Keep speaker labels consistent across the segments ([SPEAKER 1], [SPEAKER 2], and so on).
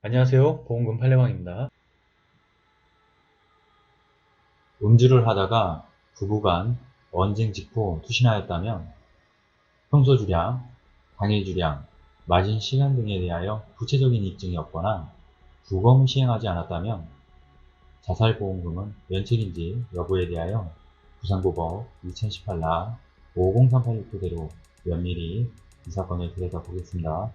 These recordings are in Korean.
[SPEAKER 1] 안녕하세요. 보험금 팔례방입니다.
[SPEAKER 2] 음주를 하다가 부부간 언쟁 직후 투신하였다면 평소 주량, 당일 주량, 마진 시간 등에 대하여 구체적인 입증이 없거나 부검을 시행하지 않았다면 자살보험금은 면책인지 여부에 대하여 부산고법 2018라 5038일 토대로 면밀히 이 사건을 들여다보겠습니다.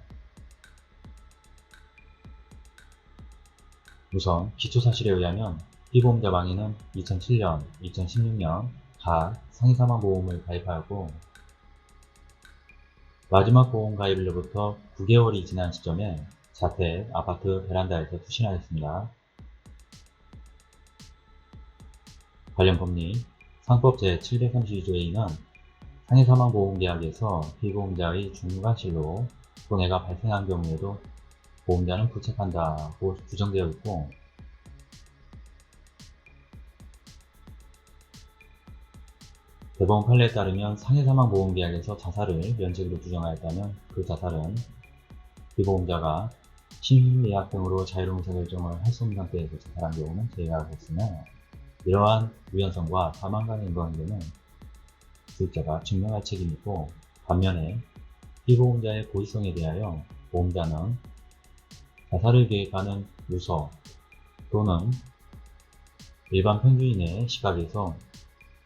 [SPEAKER 2] 우선 기초사실에 의하면 피보험자 망인은 2007년, 2016년 각 상해사망보험을 가입하였고 마지막 보험 가입일로부터 9개월이 지난 시점에 자택 아파트 베란다에서 투신하였습니다. 관련 법리 상법 제732조의2는 상해사망보험계약에서 피보험자의 중과실로 손해가 발생한 경우에도 보험자는 부책한다고 규정되어 있고 대법원 판례에 따르면 상해사망보험계약에서 자살을 면책으로 규정하였다면 그 자살은 피보험자가 심신미약 등으로 자유로운 의사결정을 할 수 없는 상태에서 자살한 경우는 제외하고 있으며 이러한 우연성과 사망 간의 인과관계는 구입자가 증명할 책임이 있고 반면에 피보험자의 고의성에 대하여 보험자는 자살을 계획하는 유서 또는 일반 평균인의 시각에서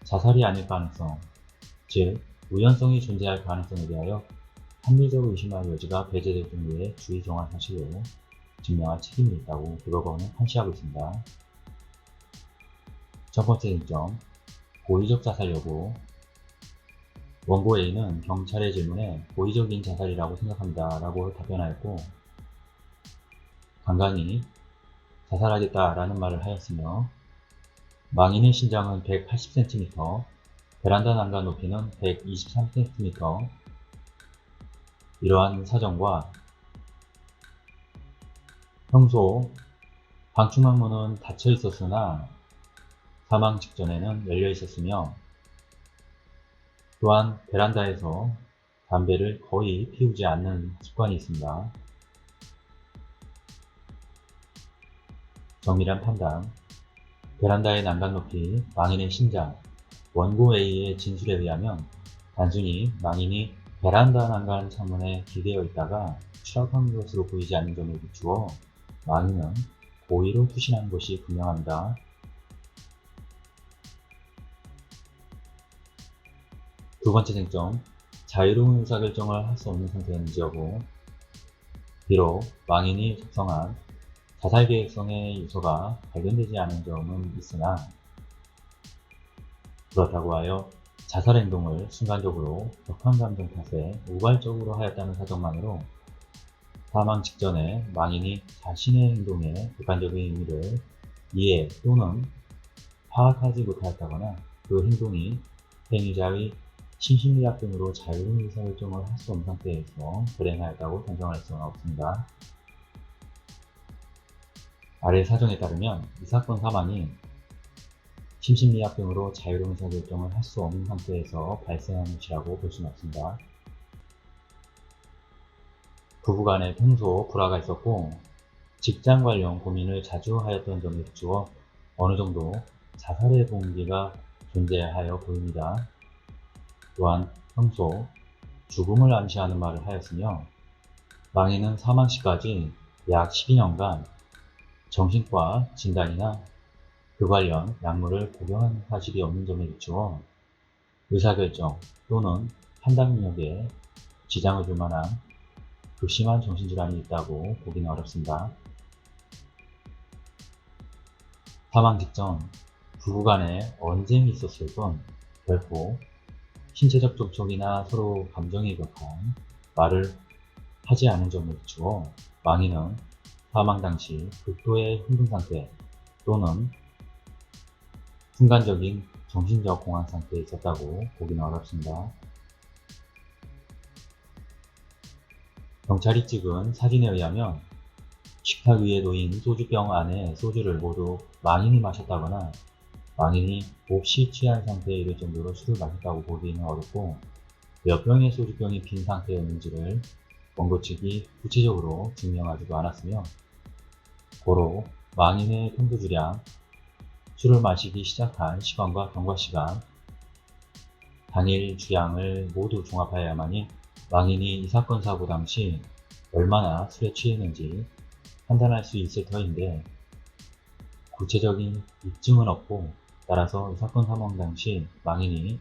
[SPEAKER 2] 자살이 아닐 가능성, 즉 우연성이 존재할 가능성에 대하여 합리적으로 의심할 여지가 배제될 정도의 주의 정한 사실로 증명할 책임이 있다고 대법원은 판시하고 있습니다. 첫 번째 쟁점, 고의적 자살 여부. 원고 A는 경찰의 질문에 고의적인 자살이라고 생각합니다 라고 답변하였고 간간히 자살하겠다 라는 말을 하였으며 망인의 신장은 180cm, 베란다 난간 높이는 123cm. 이러한 사정과 평소 방충망문은 닫혀 있었으나 사망 직전에는 열려 있었으며 또한 베란다에서 담배를 거의 피우지 않는 습관이 있습니다. 정밀한 판단. 베란다의 난간 높이, 망인의 신장, 원고 A의 진술에 의하면 단순히 망인이 베란다 난간 창문에 기대어 있다가 추락한 것으로 보이지 않는 점을 비추어 망인은 고의로 투신한 것이 분명합니다. 두 번째 쟁점, 자유로운 의사결정을 할 수 없는 상태였는지 여부. 비록 망인이 작성한 자살계획성의 유서가 발견되지 않은 점은 있으나 그렇다고 하여 자살행동을 순간적으로 격한 감정 탓에 우발적으로 하였다는 사정만으로 사망 직전에 망인이 자신의 행동의 객관적인 의미를 이해 또는 파악하지 못하였다거나 그 행동이 행위자의 심신미약 등으로 자유로운 의사결정을 할 수 없는 상태에서 불행하였다고 단정할 수는 없습니다. 아래 사정에 따르면 이 사건 사망이 심신미약 등으로 자유로운 의사결정을 할 수 없는 상태에서 발생한 것이라고 볼 수는 없습니다. 부부간에 평소 불화가 있었고 직장 관련 고민을 자주 하였던 점에 비추어 어느 정도 자살의 동기가 존재하여 보입니다. 또한 평소 죽음을 암시하는 말을 하였으며 망인은 사망 시까지 약 12년간 정신과 진단이나 그 관련 약물을 복용한 사실이 없는 점에 비추어 의사결정 또는 판단 능력에 지장을 줄 만한 극심한 정신질환이 있다고 보기는 어렵습니다. 사망 직전 부부간에 언쟁이 있었을 뿐 결코 신체적 접촉이나 서로 감정에 격한 말을 하지 않은 점을 비추어 망인은 사망 당시 극도의 흥분 상태 또는 순간적인 정신적 공황 상태에 있었다고 보기는 어렵습니다. 경찰이 찍은 사진에 의하면 식탁 위에 놓인 소주병 안에 소주를 모두 망인이 마셨다거나 망인이 몹시 취한 상태에 이를 정도로 술을 마셨다고 보기는 어렵고 몇 병의 소주병이 빈 상태였는지를 원고 측이 구체적으로 증명하지도 않았으며 고로 망인의 평소 주량, 술을 마시기 시작한 시간과 경과시간, 당일 주량을 모두 종합하여야만이 망인이 이 사건 사고 당시 얼마나 술에 취했는지 판단할 수 있을 터인데, 구체적인 입증은 없고, 따라서 이 사건 사망 당시 망인이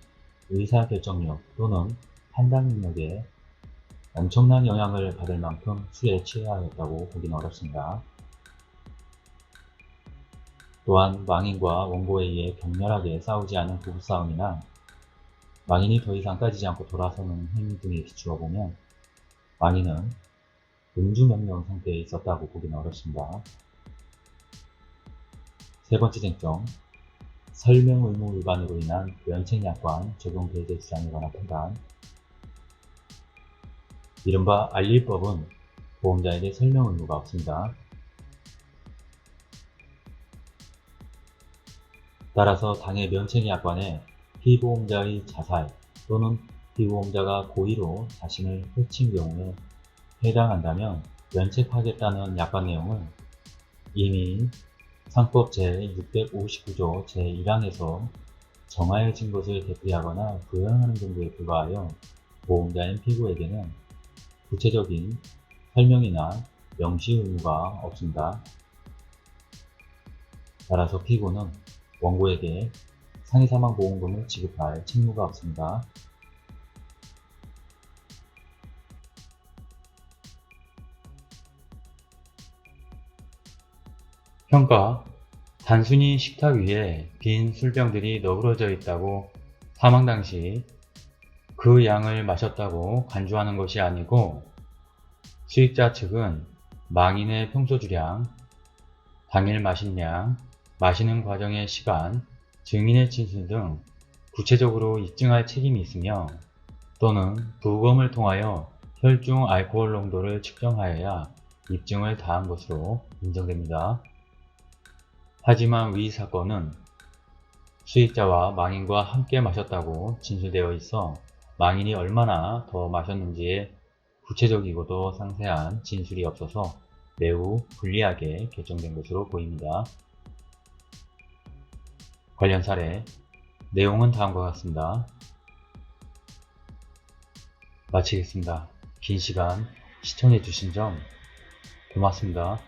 [SPEAKER 2] 의사결정력 또는 판단 능력에 엄청난 영향을 받을 만큼 술에 취하였다고 보기는 어렵습니다. 또한 망인과 원고에 의해 격렬하게 싸우지 않은 부부싸움이나 망인이 더 이상 따지지 않고 돌아서는 행위 등에 비추어 보면 망인은 음주명령 상태에 있었다고 보기는 어렵습니다. 세 번째 쟁점, 설명 의무 위반으로 인한 면책약관 적용 배제 주장에 관한 판단. 이른바 알릴법은 보험자에게 설명 의무가 없습니다. 따라서 당해 면책약관에 피보험자의 자살 또는 피보험자가 고의로 자신을 해친 경우에 해당한다면 면책하겠다는 약관 내용을 이미 상법 제659조 제1항에서 정하여진 것을 되풀이하거나 부연하는 정도에 불과하여 보험자인 피고에게는 구체적인 설명이나 명시 의무가 없습니다. 따라서 피고는 원고에게 상해사망보험금을 지급할 책무가 없습니다.
[SPEAKER 1] 평가. 단순히 식탁 위에 빈 술병들이 너그러져 있다고 사망 당시 그 양을 마셨다고 간주하는 것이 아니고, 수익자 측은 망인의 평소 주량, 당일 마신 양, 마시는 과정의 시간, 증인의 진술 등 구체적으로 입증할 책임이 있으며, 또는 부검을 통하여 혈중 알코올 농도를 측정하여야 입증을 다한 것으로 인정됩니다. 하지만 위 사건은 수익자와 망인과 함께 마셨다고 진술되어 있어 망인이 얼마나 더 마셨는지에 구체적이고도 상세한 진술이 없어서 매우 불리하게 결정된 것으로 보입니다. 관련 사례, 내용은 다음과 같습니다. 마치겠습니다. 긴 시간 시청해 주신 점 고맙습니다.